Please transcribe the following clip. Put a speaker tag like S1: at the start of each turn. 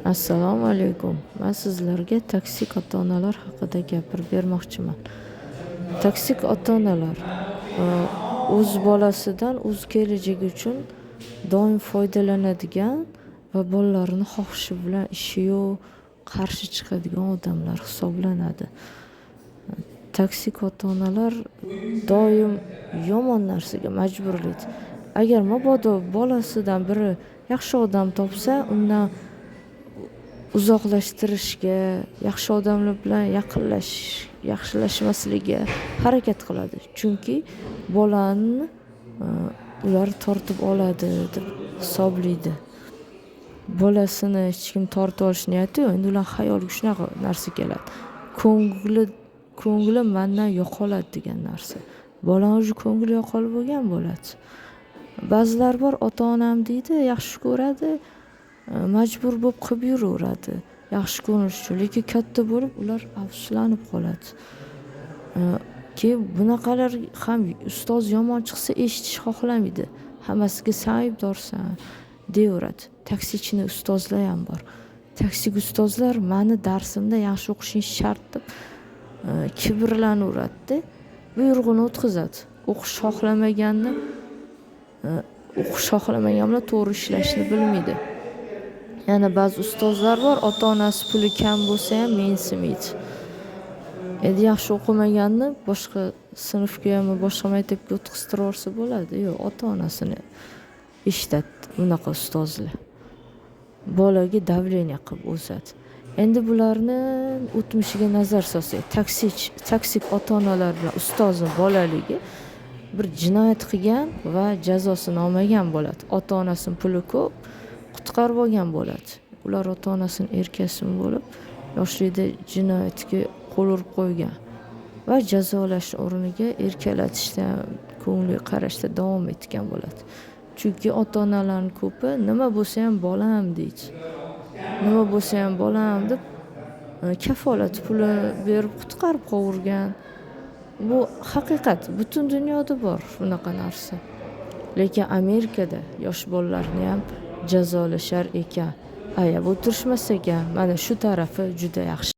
S1: Assalomu alaykum. Men sizlarga toksik ota-onalar haqida gapirib bermoqchiman. Toksik ota-onalar o'z bolasidan o'z kelajagi uchun doim foydalanadigan va bolalarini xohishi bilan ishi yo'q, qarshi chiqadigan odamlar hisoblanadi. Toksik ota-onalar doim yomon narsaga majburlaydi. Agar mabodo bolasidan biri yaxshi odam topsa, undan uzoqlashtirishga, yaxshi odamlar bilan yaxshilashmaslikka harakat qiladi. Chunki bolani ular tortib oladi deb hisoblaydi. Bolasini hech kim tortib olish niyati yo'q. Endi ular xayoliga shunaqa narsa keladi. Ko'ngli mendan yo'qoladi degan narsa. Bolam o'zi ko'ngli yo'qolib bo'lgan bo'ladi. Ba'zilar bor, ota-onam deydi, yaxshi ko'radi, majbur bo'lib qilib yuraveradi yaxshi ko'rish uchun, lekin katta bo'lib ular afsuslanib qoladi. Keyin bunaqalar ham ustoz yomon chiqsa eshitish xohlamaydi. Hammasiga sen aybdorsan deyaveradi. Taksichini ustozlar ham bor. Taksik ustozlar meni darsimda yaxshi o'qishing shart deb kibrlanaveradi-da, buyrug'ini o'tkazadi. O'qish xohlamagan bilan to'g'ri ishlashni bilmaydi. Yana ba'zi ustozlar bor, ota-onasi puli kam bo'lsa ham mensimaydi. Endi yaxshi o'qimaganni boshqa sinfga yoki boshqa maktabga o'tkaztirsa bo'ladi. Yo'q, ota-onasini eshitadi bunaqa ustozlar. Bolaga davleniya qilib o'sadi. Endi bularni o'tmishiga nazar solsak, toksik ota-onalar bilan ustozning bolaligi bir jinoyat qilgan va jazosini olmagan bo'ladi. Ota-onasining puli ko'p, qutqarib olgan bo'ladi. Ular ota-onasining erkasimi bo'lib, yoshlikda jinoyatga qo'l urib qo'ygan va jazolash o'rniga erkalatishda, ko'ngli qarashda davom etgan bo'ladi. Chunki ota-onalarning ko'pi nima bo'lsa ham bolam deydi. Nima bo'lsa ham bolam deb kafolat puli berib qutqarib qo'ygan. Bu haqiqat, butun dunyoda bor shunaqa narsa. Lekin Amerikada yosh bolalarni ham jazolashar ekan. Ayab o'tirishmas ekan. Mana shu tarafi juda yaxshi.